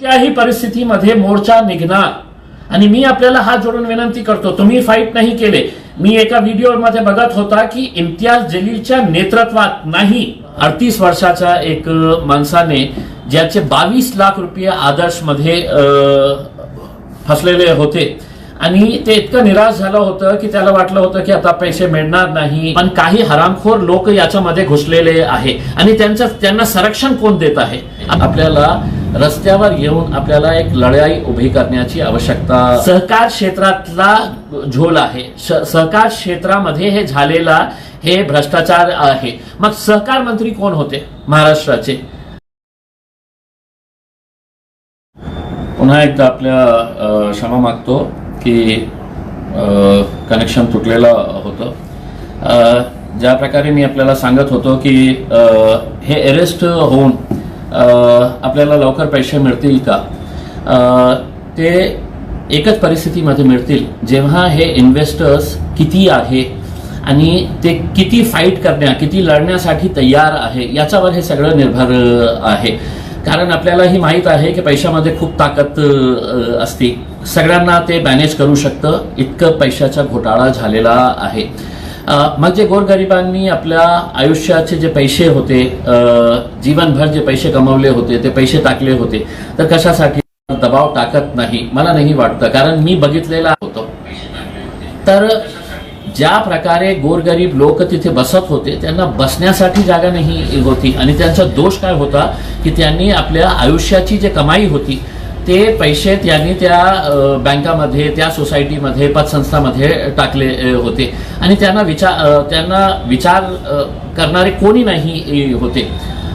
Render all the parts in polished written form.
त्याही परिस्थितीमध्ये मोर्चा निघणार आणि मी आपल्याला हात जोडून विनंती करतो, तुम्ही फाईट नाही केले. मी एका व्हिडिओमध्ये बघत होता की इम्तियाज जलीलच्या नेतृत्वात नाही, 38 वर्षाच्या एक माणसाने ज्याचे 22 लाख रुपये आदर्शमध्ये फसलेले होते आणि ते इतकं निराश झालं होतं की त्याला वाटलं होतं की आता पैसे मिळणार नाही. पण काही हरामखोर लोक याच्यामध्ये घुसलेले आहे आणि त्यांना संरक्षण कोण देत आहे. आपल्याला रस्त्यावर येऊन आपल्याला एक लढाई उभी करण्याची आवश्यकता. सहकार क्षेत्रातला झोल आहे, सहकार क्षेत्रामध्ये हे झालेला हे भ्रष्टाचार आहे. मग सहकार मंत्री कोण होते महाराष्ट्राचे. पुन्हा एकदा आपल्या क्षमा मागतो की कनेक्शन तुटलेलं होतं. ज्या प्रकारे मी आपल्याला सांगत होतो की हे अरेस्ट होऊन आपल्याला लवकर पैसे मिळतील का, ते एकच परिस्थितीमध्ये मिळतील जेव्हा हे इन्व्हेस्टर्स किती आहे आणि ते किती फाईट किती लढण्यासाठी तयार आहे याच्यावर हे सगळं निर्भर आहे. कारण आपल्यालाही माहीत आहे की पैशामध्ये खूप ताकद असते, सगळ्यांना ते मॅनेज करू शकतं, इतकं पैशाचा घोटाळा झालेला आहे. मग जे गोरगरिबांनी आपल्या आयुष्याचे जे पैसे होते, जीवनभर जे पैसे कमवले होते, ते पैसे टाकले होते, तर कशासाठी दबाव टाकत नाही मला नाही वाटतं. कारण मी बघितलेला होतो. तर ज्या प्रकारे गोरगरीब लोक तिथे बसत होते त्यांना बसण्यासाठी जागा नाही होती आणि त्यांचा दोष काय होता की त्यांनी आपल्या आयुष्याची जे कमाई होती ते पैसे त्यांनी त्या बँकामध्ये, त्या सोसायटीमध्ये, पतसंस्थामध्ये टाकले होते आणि त्यांना विचार करणारे कोणी नाही होते.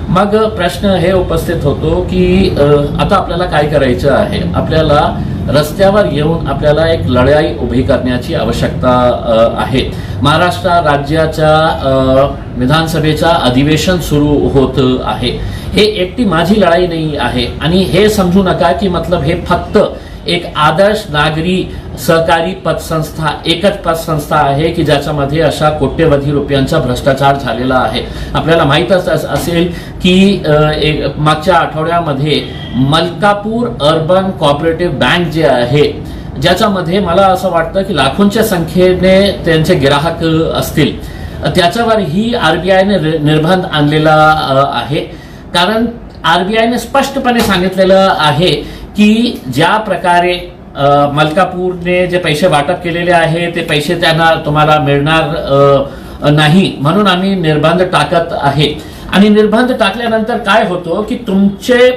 मग प्रश्न हे उपस्थित होतो की आता आपल्याला काय करायचं आहे. आपल्याला रस्त्यावर येऊन आपल्याला एक लढाई उभी करण्याची आवश्यकता आहे. महाराष्ट्र राज्याच्या विधानसभेचा अधिवेशन सुरू होत आहे. हे एकटी माझी लढाई नाही आहे आणि हे समजू नका की मतलब हे फक्त एक आदर्श नागरी सहकारी पतसंस्था एकच पतसंस्था आहे की ज्याच्यामध्ये अशा कोट्यवधी रुपयांचा भ्रष्टाचार झालेला आहे. आपल्याला माहीतच असेल की मागच्या आठवड्यामध्ये मलकापूर अर्बन कोऑपरेटिव्ह बँक जे आहे ज्याच्यामध्ये मला असं वाटतं की लाखोंच्या संख्येने त्यांचे ग्राहक असतील, त्याच्यावर ही आरबीआयने निर्बंध आणलेला आहे. कारण आरबीआयने स्पष्टपणे सांगितलेलं आहे की ज्या प्रकारे मलकापूरने जे पैसे वाटप केलेले आहे ते पैसे तुम्हाला मिळणार नाही, म्हणून आम्ही निर्बंध टाकत आहे. आणि निर्बंध टाकल्यानंतर काय होतो की तुमचे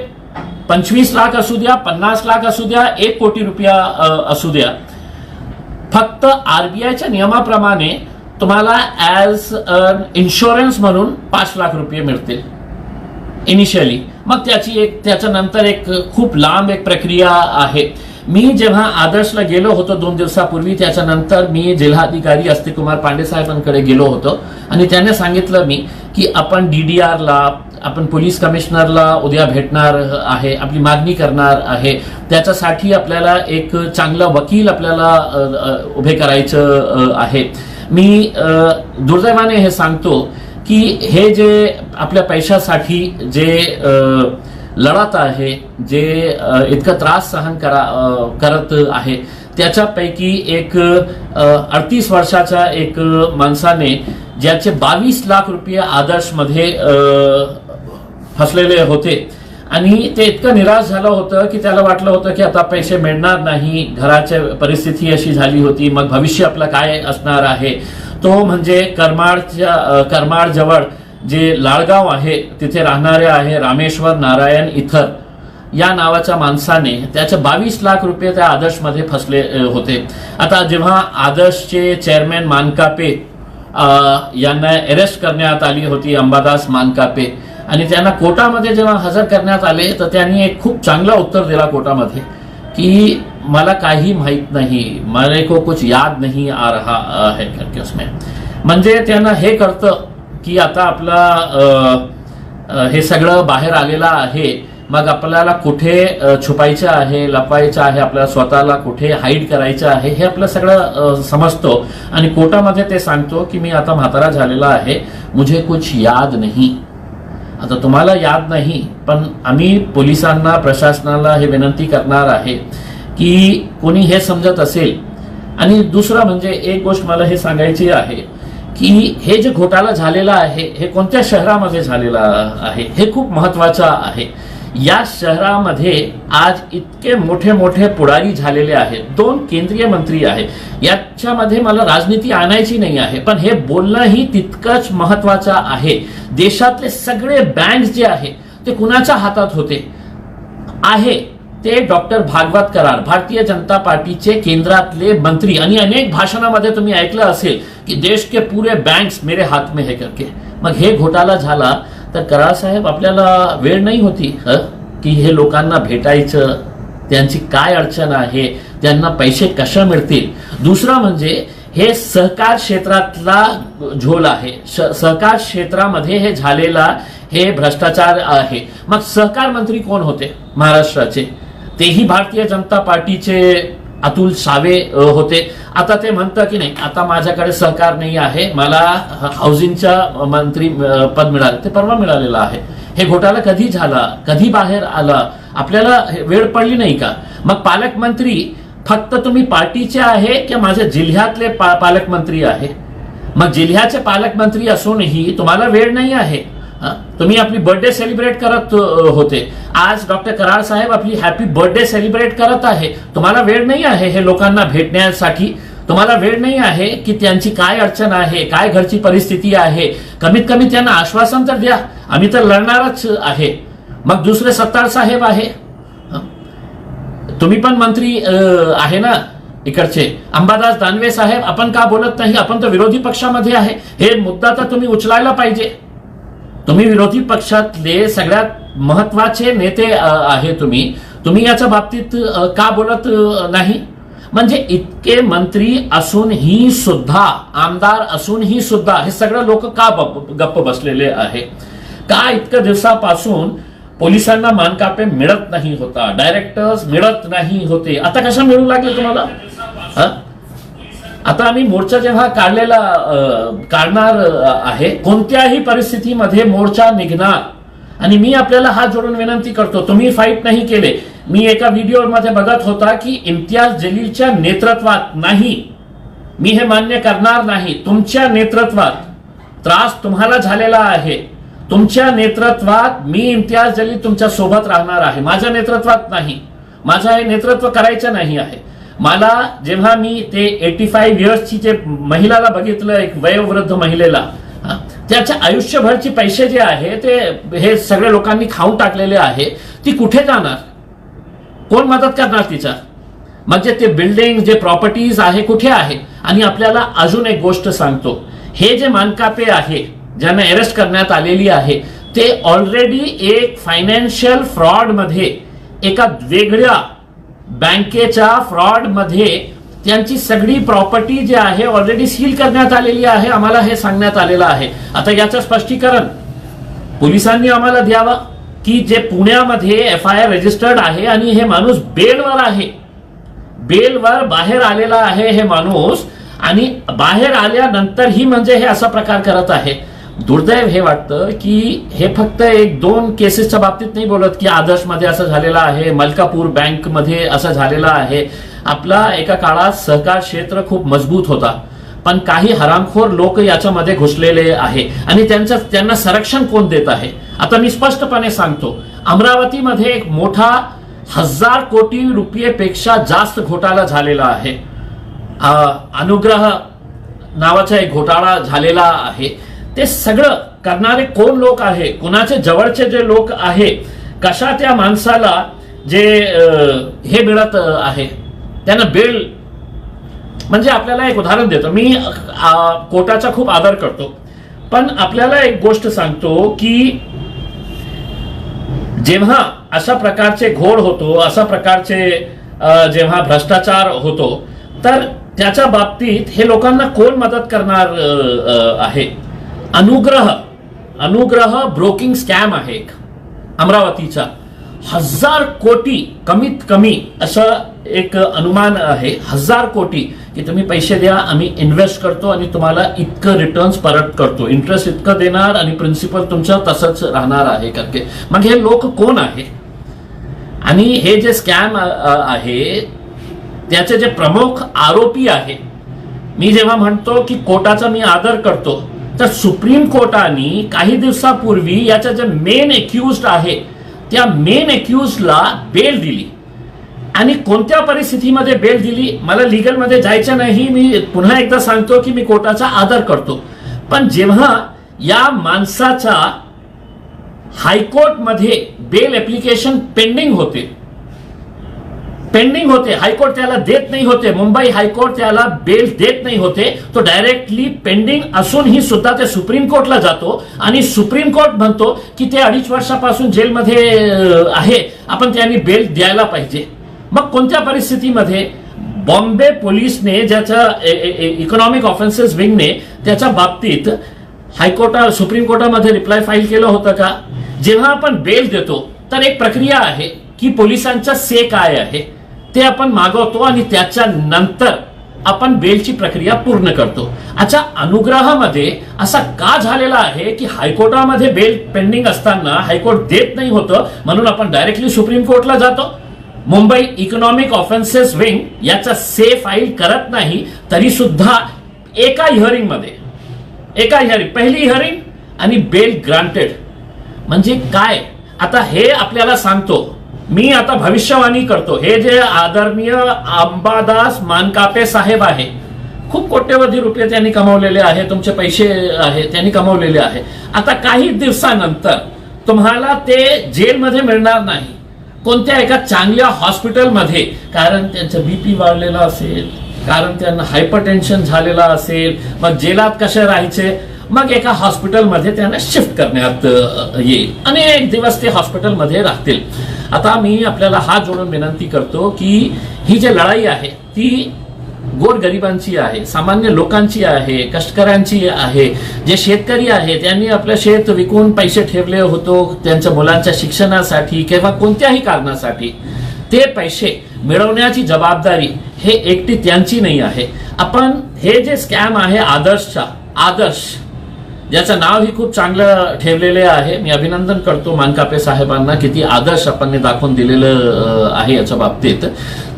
25 लाख असू द्या, 50 लाख असू द्या, 1 कोटी रुपया असू द्या, फक्त आरबीआयच्या नियमाप्रमाणे तुम्हाला ॲज इन्शुरन्स म्हणून 5 लाख रुपये मिळतील इनिशियली. मग त्याच्यानंतर एक खूप लांब एक प्रक्रिया आहे. मी जेव्हा आदर्शला गेलो होतो 2 दिवसापूर्वी, त्याच्यानंतर मी जिल्हाधिकारी अस्तिकुमार पांडे साहेबांकडे गेलो होतो आणि त्याने सांगितलं मी की आपण DDRला, आपण पोलीस कमिशनरला उद्या भेटणार आहे, आपली मागणी करणार आहे. त्याच्यासाठी आपल्याला एक चांगला वकील आपल्याला उभे करायचं आहे. मी दुर्दैवाने हे सांगतो की हे जे आपल्या पैशासाठी जे लढत आहे, जे इतका त्रास सहन करत आहे, त्याच्यापैकी एक 38 वर्षाच्या एक माणसाने ज्याचे 22 लाख रुपये आदर्शमध्ये फसलेले होते आणि ते इतकं निराश झालं होतं की त्याला वाटलं होतं की आता पैसे मिळणार नाही, घराची परिस्थिती अशी झाली होती, मग भविष्य आपलं काय असणार आहे. तो म्हणजे करमाड जवळ जे लाळगाव आहे तिथे राहणारे आहे रामेश्वर नारायण इथर या नावाच्या माणसाने त्याचे 22 लाख रुपये त्या आदर्शमध्ये फसले होते. आता जेव्हा आदर्शचे चेअरमॅन मानकापे यांना अरेस्ट करण्यात आली होती, अंबादास मानकापे, आणि त्यांना कोर्टामध्ये जेव्हा हजर करण्यात आले तर त्यांनी एक खूप चांगला उत्तर दिला कोर्टामध्ये की मला काही माहित नाही, मेरे को कुछ याद नहीं आ रहा है करके उसमें. म्हणजे त्यांना हे कळतं की आता आपला हे सगळं बाहेर आलेलं आहे, मग आपल्याला कुठे छुपायचं आहे, लपवायचं आहे, आपल्याला स्वतःला कुठे हाईड करायचं आहे हे आपलं सगळं समजतो. आणि कोर्टामध्ये ते सांगतो की मी आता म्हातारा झालेला आहे, मुझे कुछ याद नहीं. आता तुम्हाला याद नाही, पण आम्ही पोलिसांना, प्रशासनाला हे विनंती करणार आहे की कोणी हे समजत असेल. आणि दुसरं म्हणजे एक गोष्ट मला हे सांगायची आहे की हे जे घोटाळा झालेला आहे हे कोणत्या शहरामध्ये झालेला आहे हे खूप महत्वाचं आहे. या शहरामध्ये आज इतके मोठे मोठे पुढारी झालेले आहेत, 2 केंद्रीय मंत्री आहेत. याच्यामध्ये मला राजनीती आणायची नाही आहे, पण हे बोलणंही तितकंच महत्वाचं आहे. देशातले सगळे बँक्स जे आहे ते कुणाच्या हातात होते आहे, ते डॉक्टर भागवत कराड, भारतीय जनता पार्टीचे केंद्रातले मंत्री. आणि अनेक भाषणामध्ये तुम्ही ऐकलं असेल की देश के पूरे बँक्स मेरे हात में है करके. मग हे घोटाळा झाला तर कराड साहेब आपल्याला वेळ नाही होती की हे लोकांना भेटायचं, त्यांची काय अडचण आहे, त्यांना पैसे कशा मिळतील. दुसरं म्हणजे हे सहकार क्षेत्रातला झोल आहे. सहकार क्षेत्रामध्ये हे झालेला हे भ्रष्टाचार आहे. मग सहकार मंत्री कोण होते महाराष्ट्राचे? तेही भारतीय जनता पार्टीचे अतुल सावे होते. आता ते म्हणतं की नाही, आता माझ्याकडे सहकार नाही आहे, मला हाऊसिंगच्या मंत्री पद मिळालं. ते परवा मिळालेलं आहे. हे घोटाळा कधी झाला, कधी बाहेर आला, आपल्याला वेळ पडली नाही का? मग पालकमंत्री फक्त तुम्ही पार्टीचे आहे की माझ्या जिल्ह्यातले पालकमंत्री आहे? मग जिल्ह्याचे पालकमंत्री असूनही तुम्हाला वेळ नाही आहे. तुम्ही आपली बर्थडे सेलिब्रेट करत होते. आज डॉक्टर कराड साहेब आपली हॅपी बर्थडे सेलिब्रेट करत आहे. तुम्हाला वेळ नाही आहे हे लोकांना भेटण्यासाठी? तुम्हाला वेळ नाही आहे की त्यांची काय अडचण आहे, काय घरची परिस्थिती आहे? कमीत कमी त्यांना आश्वासन तर द्या, आम्ही तर लढणारच आहे. मग दुसरे सत्तार साहेब आहे, तुम्ही पण मंत्री आहे ना इकडचे. अंबादास दानवे साहेब, आपण का बोलत नाही? आपण तर विरोधी पक्षामध्ये आहे. हे मुद्दा तर तुम्ही उचलायला पाहिजे. तुम्ही विरोधी पक्षातले सगळ्यात महत्वाचे नेते आहे. तुम्ही याच्या बाबतीत का बोलत नाही? म्हणजे इतके मंत्री असूनही सुद्धा, आमदार असूनही सुद्धा हे सगळे लोक का गप्प बसलेले आहे? का इतक्या दिवसापासून पोलिसांना मानकापे मिळत नाही होता, डायरेक्टर्स मिळत नाही होते, आता कशा मिळू लागले तुम्हाला? आता आम्ही मोर्चा जेव्हा काढणार आहे, कोणत्याही परिस्थितीमध्ये मोर्चा निघणार. आणि मी आपल्याला हात जोडून विनंती करतो, तुम्ही फाईट नाही केले. मी एका व्हिडिओमध्ये बघत होता की इम्तियाज जलीलच्या नेतृत्वात नाही, मी हे मान्य करणार नाही. तुमच्या नेतृत्वात त्रास तुम्हाला झालेला आहे. तुमच्या नेतृत्वात मी इम्तियाज जलील तुमच्या सोबत राहणार आहे, माझ्या नेतृत्वात नाही. माझं हे नेतृत्व करायचं नाही आहे. मला जेव्हा मी ते 85 इयर्सची जे महिलाला बघितलं, एक वयोवृद्ध महिलेला, त्याच्या आयुष्यभरचे पैसे जे आहे ते हे सगळे लोकांनी खाऊन टाकलेले आहे. ती कुठे जाणार? कोण मदत करणार तिचा? म्हणजे ते बिल्डिंग, जे प्रॉपर्टीज आहे कुठे आहे? आणि आपल्याला अजून एक गोष्ट सांगतो, हे जे मानकापे आहे ज्यांना अरेस्ट करण्यात आलेली आहे ते ऑलरेडी एक फायनान्शियल फ्रॉड मध्ये, एका वेगळ्या बँकेच्या फ्रॉड मध्ये त्यांची सगळी प्रॉपर्टी जी आहे ऑलरेडी सील करण्यात आलेली आहे. आम्हाला हे सांगण्यात आलेलं आहे. आता याचं स्पष्टीकरण पोलिसांनी आम्हाला द्यावं की जे पुण्यामध्ये FIR रजिस्टर्ड आहे आणि हे माणूस बेलवर आहे, बेलवर बाहेर आलेला आहे हे माणूस, आणि बाहेर आल्यानंतरही म्हणजे हे असा प्रकार करत आहे. दुर्दैव हे वाटतं की हे फक्त 1-2 केसेसच्या बाबतीत नाही बोलत की आदर्शमध्ये असं झालेलं आहे, मलकापूर बँक मध्ये असं झालेलं आहे. आपला एका काळात सहकार क्षेत्र खूप मजबूत होता, पण काही हरामखोर लोक याच्यामध्ये घुसलेले आहे आणि त्यांना संरक्षण कोण देत आहे? आता मी स्पष्टपणे सांगतो, अमरावतीमध्ये एक मोठा 1000 कोटी रुपयेपेक्षा जास्त घोटाळा झालेला आहे. अनुग्रह नावाचा एक घोटाळा झालेला आहे. ते सगळं करणारे कोण लोक आहे, कुणाचे जवळचे जे लोक आहे, कशा त्या माणसाला जे हे मिळत आहे त्यांना बेल. म्हणजे आपल्याला एक उदाहरण देतो, मी कोर्टाचा खूप आदर करतो, पण आपल्याला एक गोष्ट सांगतो की जेव्हा अशा प्रकारचे घोळ होतो, अशा प्रकारचे जेव्हा भ्रष्टाचार होतो, तर त्याच्या बाबतीत हे लोकांना कोण मदत करणार आहे? अनुग्रह ब्रोकिंग स्कॅम आहे एक अमरावतीचा. 1000 कोटी कमीत कमी असं एक अनुमान आहे, 1000 कोटी की तुम्ही पैसे द्या, आम्ही इन्व्हेस्ट करतो आणि तुम्हाला इतकं रिटर्न्स परत करतो, इंटरेस्ट इतकं देणार आणि प्रिन्सिपल तुमचं तसंच राहणार आहे करके. मग हे लोक कोण आहे आणि हे जे स्कॅम आहे त्याचे जे प्रमुख आरोपी आहे, मी जेव्हा म्हणतो की कोर्टाचा मी आदर करतो, तर सुप्रीम कोर्टाने काही दिवसापूर्वी याचा जे मेन एक्युज्ड आहे त्या मेन एक्युज्डला बेल दिली. आणि कोणत्या परिस्थितीमध्ये बेल दिली, मला लीगलमध्ये जायचं नाही, मी पुन्हा एकदा सांगतो की मी कोर्टाचा आदर करतो. पण जेव्हा या माणसाचा हायकोर्टमध्ये बेल ऍप्लिकेशन पेंडिंग होते, हायकोर्ट त्याला देत नाही होते, मुंबई हायकोर्ट त्याला बेल देत नाही होते, तो डायरेक्टली पेंडिंग असूनही सुद्धा ते सुप्रीम कोर्टला जातो आणि सुप्रीम कोर्ट म्हणतो की ते 2.5 वर्षापासून जेलमध्ये आहे, आपण त्यांनी बेल द्यायला पाहिजे. मग कोणत्या परिस्थितीमध्ये बॉम्बे पोलिसने ज्याच्या इकॉनॉमिक ऑफेन्सेस विंगने त्याच्या बाबतीत सुप्रीम कोर्टामध्ये रिप्लाय फाईल केलं होतं का? जेव्हा आपण बेल देतो तर एक प्रक्रिया आहे की पोलिसांचा से काय आहे ते आपण मागवतो आणि त्याच्या नंतर आपण बेलची प्रक्रिया पूर्ण करतो. अच्छा, अनुग्रहामध्ये असा का झालेला आहे की हायकोर्टामध्ये बेल पेंडिंग असताना हायकोर्ट देत नाही होतं म्हणून आपण डायरेक्टली सुप्रीम कोर्टला जातो. मुंबई इकॉनॉमिक ऑफेन्सेस विंग याचा से फाईल करत नाही, तरी सुद्धा एका हिअरिंग पहिली हिअरिंग आणि बेल ग्रांटेड. म्हणजे काय? आता हे आपल्याला सांगतो मी, आता भविष्यवाणी करतो. हे जे आदरणीय अंबादास मानकापे साहेब आहे, खूप कोट्यवधी रुपये त्यांनी कमावलेले आहे, तुमचे पैसे आहे त्यांनी कमावलेले आहे. आता काही दिवसानंतर तुम्हाला ते जेलमध्ये मिळणार नाही, कोणत्या एका चांगल्या हॉस्पिटलमध्ये, कारण त्यांचं बीपी वाढलेला असेल, कारण त्यांना हायपरटेन्शन झालेला असेल, मग जेलात कसे राहायचे, मग एका हॉस्पिटलमध्ये त्यांना शिफ्ट करण्यात येईल, अनेक दिवस ते हॉस्पिटलमध्ये राहतील. आता मी आपल्याला हात जोडून विनंती करतो की ही जी लढाई आहे ती गोरगरिबांची आहे, सामान्य लोकांची आहे, कष्टकऱ्यांची आहे. जे शेतकरी आहे त्यांनी आपलं शेत विकून पैसे ठेवले होतो त्यांच्या मुलांच्या शिक्षणासाठी किंवा कोणत्याही कारणासाठी, ते पैसे मिळवण्याची जबाबदारी हे एकटी त्यांची नाही आहे. आपण हे जे स्कॅम आहे आदर्श ज्याचं नाव ही खूप चांगलं ठेवलेले आहे, मी अभिनंदन करतो मानकापे साहेबांना, किती आदर्श आपण दाखवून दिलेलं आहे याच्या बाबतीत.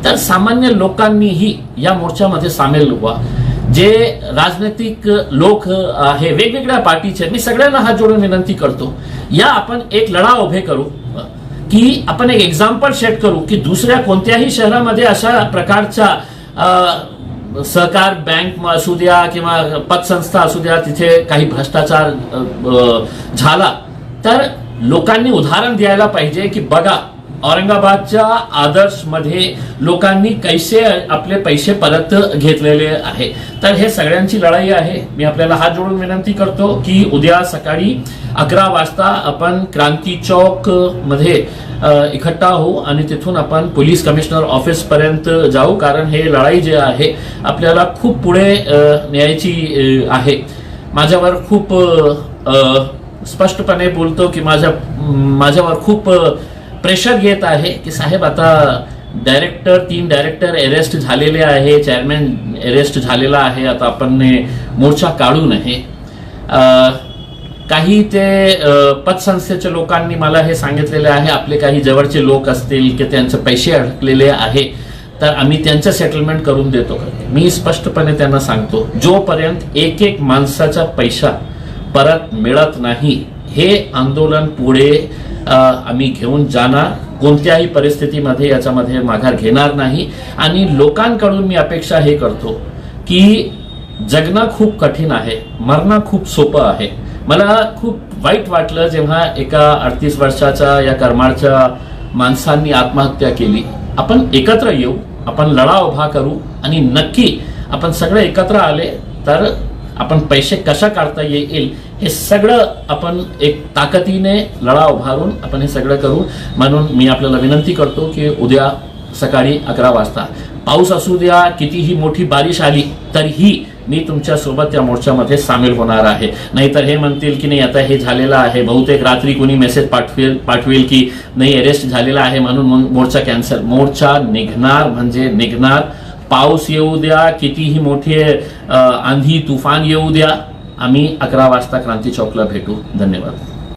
तर सामान्य लोकांनीही या मोर्चामध्ये सामील व्हा. जे राजनैतिक लोक आहे वेगवेगळ्या पार्टीचे, मी सगळ्यांना हात जोडून विनंती करतो, या आपण एक लढा उभे करू की आपण एक एक्झाम्पल सेट करू की दुसऱ्या कोणत्याही शहरामध्ये अशा प्रकारच्या सहकार बँक असू द्या किंवा पतसंस्था असू द्या, तिथे काही भ्रष्टाचार झाला तर लोकांनी उदाहरण द्यायला पाहिजे की बघा औरंगाबादच्या आदर्शमध्ये लोकांनी कैसे आपले पैसे परत घेतलेले आहे. तर हे सगळ्यांची लढाई आहे. मी आपल्याला हात जोडून विनंती करतो की उद्या सकाळी 11 वाजता आपण क्रांती चौक मध्ये इकट्ठा होऊ आणि तिथून आपण पोलीस कमिशनर ऑफिस पर्यंत जाऊ, कारण हे लढाई जे आहे आपल्याला खूप पुढे न्यायची आहे. माझ्यावर खूप स्पष्टपणे बोलतो की माझ्यावर खूप प्रेशर येत आहे की साहेब आता 3 डायरेक्टर अरेस्ट झालेले आहे, चेअरमॅन अरेस्ट झालेला आहे, आता आपण मोर्चा काढू नये. काही ते पतसंस्थेच्या लोकांनी मला हे सांगितलेले आहे, आपले काही जवळचे लोक असतील की त्यांचे पैसे अडकलेले आहे तर आम्ही त्यांचं सेटलमेंट करून देतो. मी स्पष्टपणे त्यांना सांगतो, जोपर्यंत एक माणसाचा पैसा परत मिळत नाही हे आंदोलन पुढे आम्ही घेऊन जाणार. कोणत्याही परिस्थितीमध्ये याच्यामध्ये माघार घेणार नाही. आणि लोकांकडून मी अपेक्षा हे करतो की जगणं खूप कठीण आहे, मरणं खूप सोपं आहे. मला खूप वाईट वाटलं जेव्हा एका 38 वर्षाच्या या करमाळच्या माणसांनी आत्महत्या केली. आपण एकत्र येऊ, आपण लढा उभा करू आणि नक्की आपण सगळे एकत्र आले तर आपण पैसे कशा काढता येईल हे सगळं आपण एक ताकदीने लढा उभारून आपण हे सगळं करू. म्हणून मी आपल्याला विनंती करतो की उद्या सकाळी 11 वाजता, पाऊस असू द्या, कितीही मोठी बारिश आली तरीही मी तुमच्यासोबत या मोर्चामध्ये सामील होणार आहे. नाहीतर हे म्हणतील की नाही आता हे झालेलं आहे, बहुतेक रात्री कोणी मेसेज पाठवेल की नाही अरेस्ट झालेला आहे म्हणून मोर्चा कॅन्सल. मोर्चा निघणार म्हणजे निघणार. पाऊस येऊ द्या, कितीही मोठे आंधी तुफान येऊ द्या, आम्ही 11 वाजता क्रांती चौकला भेटू. धन्यवाद.